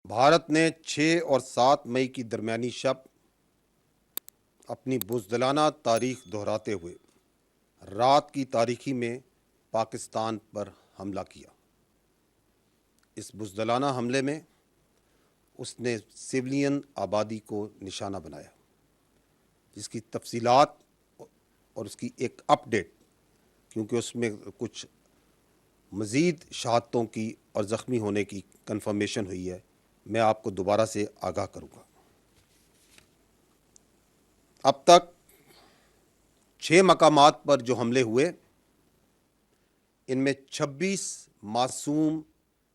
بھارت نے 6 اور 7 مئی کی درمیانی شب اپنی بزدلانہ تاریخ دہراتے ہوئے رات کی تاریکی میں پاکستان پر حملہ کیا۔ اس بزدلانہ حملے میں اس نے سویلین آبادی کو نشانہ بنایا، جس کی تفصیلات اور اس کی ایک اپ ڈیٹ، کیونکہ اس میں کچھ مزید شہادتوں کی اور زخمی ہونے کی کنفرمیشن ہوئی ہے، میں آپ کو دوبارہ سے آگاہ کروں گا۔ اب تک 6 مقامات پر جو حملے ہوئے، ان میں 26 معصوم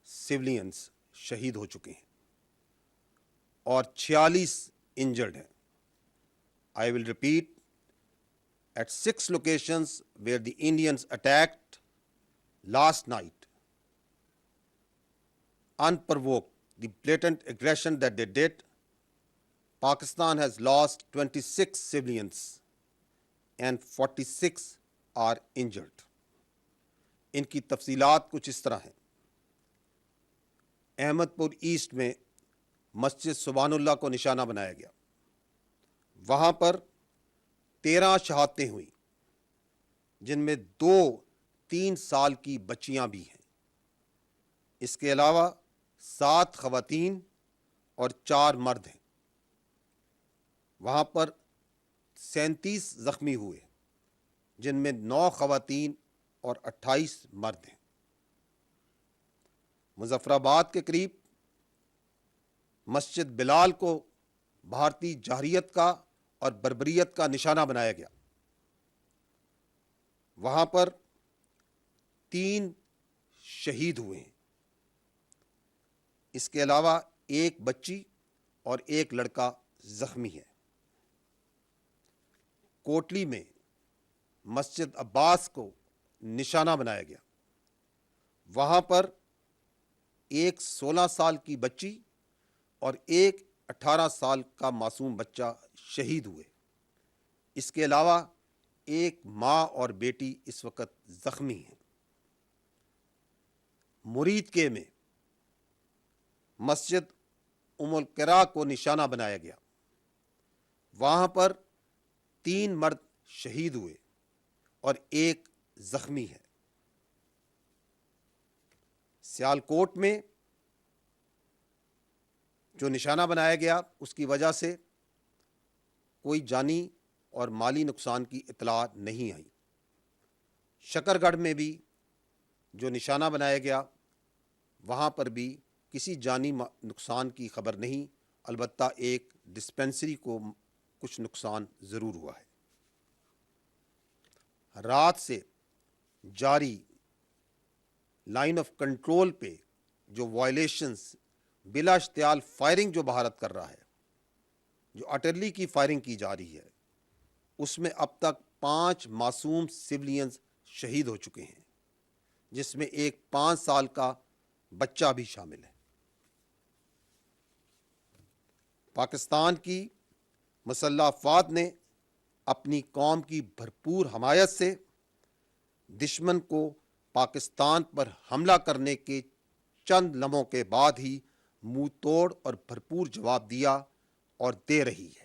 سویلینز شہید ہو چکے ہیں اور 46 انجرڈ ہیں۔ I will repeat, at 6 locations where the Indians attacked last night, unprovoked, the blatant aggression that they did, Pakistan has lost 26 civilians and 46 are injured. ان کی تفصیلات کچھ اس طرح ہیں۔ احمد پور ایسٹ میں مسجد سبحان اللہ کو نشانہ بنایا گیا، وہاں پر 13 شہادتیں ہوئیں، جن میں 2-3 سال کی بچیاں بھی ہیں۔ اس کے علاوہ 7 خواتین اور 4 مرد ہیں۔ وہاں پر 37 زخمی ہوئے، جن میں 9 خواتین اور 28 مرد ہیں۔ مظفر آباد کے قریب مسجد بلال کو بھارتی جارحیت کا اور بربریت کا نشانہ بنایا گیا، وہاں پر 3 شہید ہوئے ہیں۔ اس کے علاوہ 1 بچی اور 1 لڑکا زخمی ہے۔ کوٹلی میں مسجد عباس کو نشانہ بنایا گیا، وہاں پر 1 16 سال کی بچی اور 1 18 سال کا معصوم بچہ شہید ہوئے۔ اس کے علاوہ 1 ماں اور بیٹی اس وقت زخمی ہیں۔ مرید کے میں مسجد ام القرا کو نشانہ بنایا گیا، وہاں پر 3 مرد شہید ہوئے اور 1 زخمی ہے۔ سیالکوٹ میں جو نشانہ بنایا گیا، اس کی وجہ سے کوئی جانی اور مالی نقصان کی اطلاع نہیں آئی۔ شکر گڑھ میں بھی جو نشانہ بنایا گیا، وہاں پر بھی کسی جانی نقصان کی خبر نہیں، البتہ ایک ڈسپنسری کو کچھ نقصان ضرور ہوا ہے۔ رات سے جاری لائن آف کنٹرول پہ جو وائلیشنز بلا اشتعال فائرنگ جو بھارت کر رہا ہے، جو اٹرلی کی فائرنگ کی جا رہی ہے، اس میں اب تک 5 معصوم سویلینز شہید ہو چکے ہیں، جس میں ایک 5 سال کا بچہ بھی شامل ہے۔ پاکستان کی مسلح افواج نے اپنی قوم کی بھرپور حمایت سے دشمن کو پاکستان پر حملہ کرنے کے چند لمحوں کے بعد ہی منہ توڑ اور بھرپور جواب دیا اور دے رہی ہے۔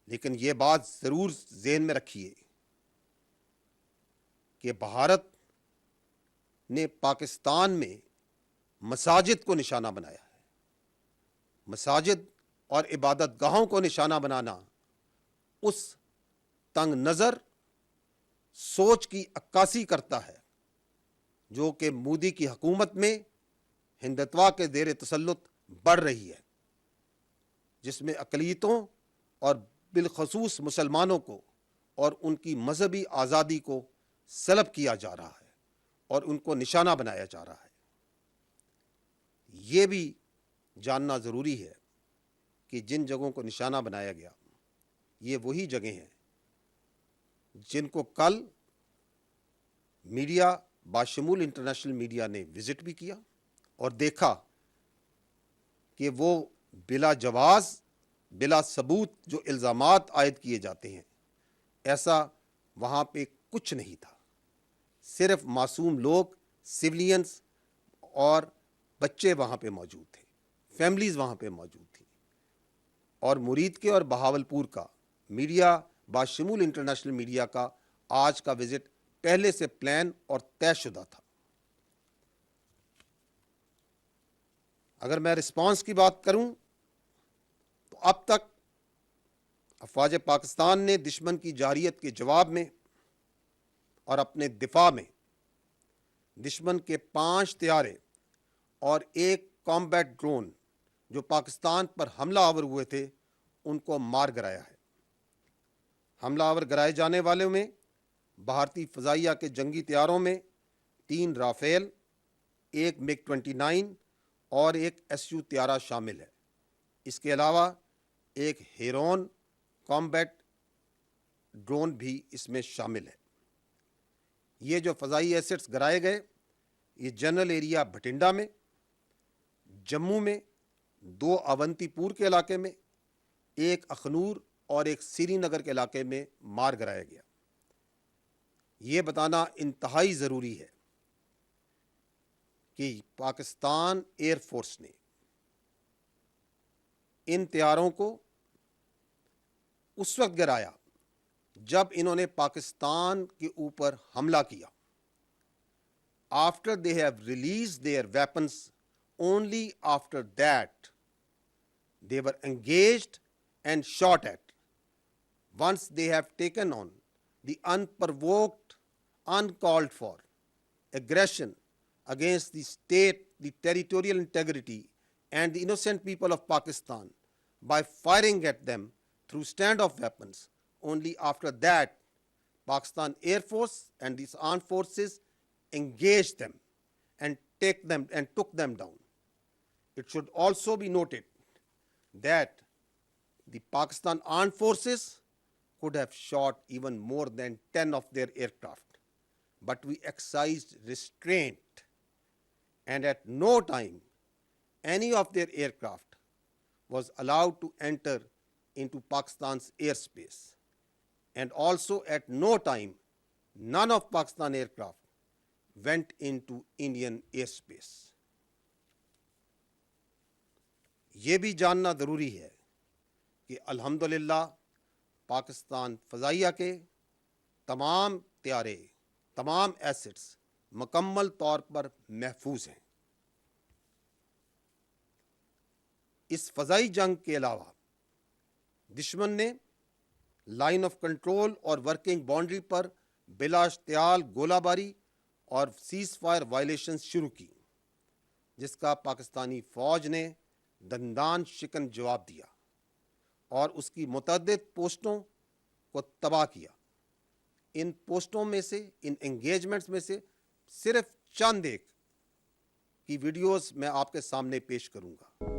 لیکن یہ بات ضرور ذہن میں رکھیے کہ بھارت نے پاکستان میں مساجد کو نشانہ بنایا ہے۔ مساجد اور عبادت گاہوں کو نشانہ بنانا اس تنگ نظر سوچ کی عکاسی کرتا ہے جو کہ مودی کی حکومت میں ہندتوا کے زیر تسلط بڑھ رہی ہے، جس میں اقلیتوں اور بالخصوص مسلمانوں کو اور ان کی مذہبی آزادی کو سلب کیا جا رہا ہے اور ان کو نشانہ بنایا جا رہا ہے۔ یہ بھی جاننا ضروری ہے کہ جن جگہوں کو نشانہ بنایا گیا، یہ وہی جگہیں ہیں جن کو کل میڈیا باشمول انٹرنیشنل میڈیا نے وزٹ بھی کیا اور دیکھا کہ وہ بلا جواز، بلا ثبوت جو الزامات عائد کیے جاتے ہیں، ایسا وہاں پہ کچھ نہیں تھا۔ صرف معصوم لوگ، سویلینز اور بچے وہاں پہ موجود تھے۔ فیملیز وہاں پہ موجود تھیں، اور مرید کے اور بہاولپور کا میڈیا باشمول انٹرنیشنل میڈیا کا آج کا وزٹ پہلے سے پلان اور طے شدہ تھا۔ اگر میں رسپانس کی بات کروں تو اب تک افواج پاکستان نے دشمن کی جارحیت کے جواب میں اور اپنے دفاع میں دشمن کے 5 طیارے اور 1 کامبیٹ ڈرون جو پاکستان پر حملہ آور ہوئے تھے ان کو مار گرایا ہے۔ حملہ آور گرائے جانے والوں میں بھارتی فضائیہ کے جنگی طیاروں میں 3 رافیل، 1 MiG 29 اور 1 SU طیارہ شامل ہے۔ اس کے علاوہ ایک ہیرون کامبیٹ ڈرون بھی اس میں شامل ہے۔ یہ جو فضائی ایسٹس گرائے گئے یہ جنرل ایریا بھٹنڈا میں، جموں میں 2 اونتی پور کے علاقے میں، 1 اخنور اور 1 سری نگر کے علاقے میں مار گرایا گیا۔ یہ بتانا انتہائی ضروری ہے کہ پاکستان ایئر فورس نے ان طیاروں کو اس وقت گرایا جب انہوں نے پاکستان کے اوپر حملہ کیا۔ After they have released their weapons, only after that they were engaged and shot at. Once they have taken on the unprovoked, uncalled for aggression against the state, the territorial integrity and the innocent people of Pakistan by firing at them through standoff weapons, only after that Pakistan Air Force and these armed forces engaged them and took them down. It should also be noted that the Pakistan armed forces could have shot even more than 10 of their aircraft, but we exercised restraint, and at no time any of their aircraft was allowed to enter into Pakistan's airspace, and also at no time none of Pakistan aircraft went into Indian airspace. یہ بھی جاننا ضروری ہے کہ الحمدللہ پاکستان فضائیہ کے تمام طیارے، تمام ایسٹس مکمل طور پر محفوظ ہیں۔ اس فضائی جنگ کے علاوہ دشمن نے لائن آف کنٹرول اور ورکنگ باؤنڈری پر بلا اشتعال گولہ باری اور سیز فائر وائلیشنز شروع کی، جس کا پاکستانی فوج نے دندان شکن جواب دیا اور اس کی متعدد پوسٹوں کو تباہ کیا۔ ان پوسٹوں میں سے، ان انگیجمنٹس میں سے صرف چند ایک کی ویڈیوز میں آپ کے سامنے پیش کروں گا۔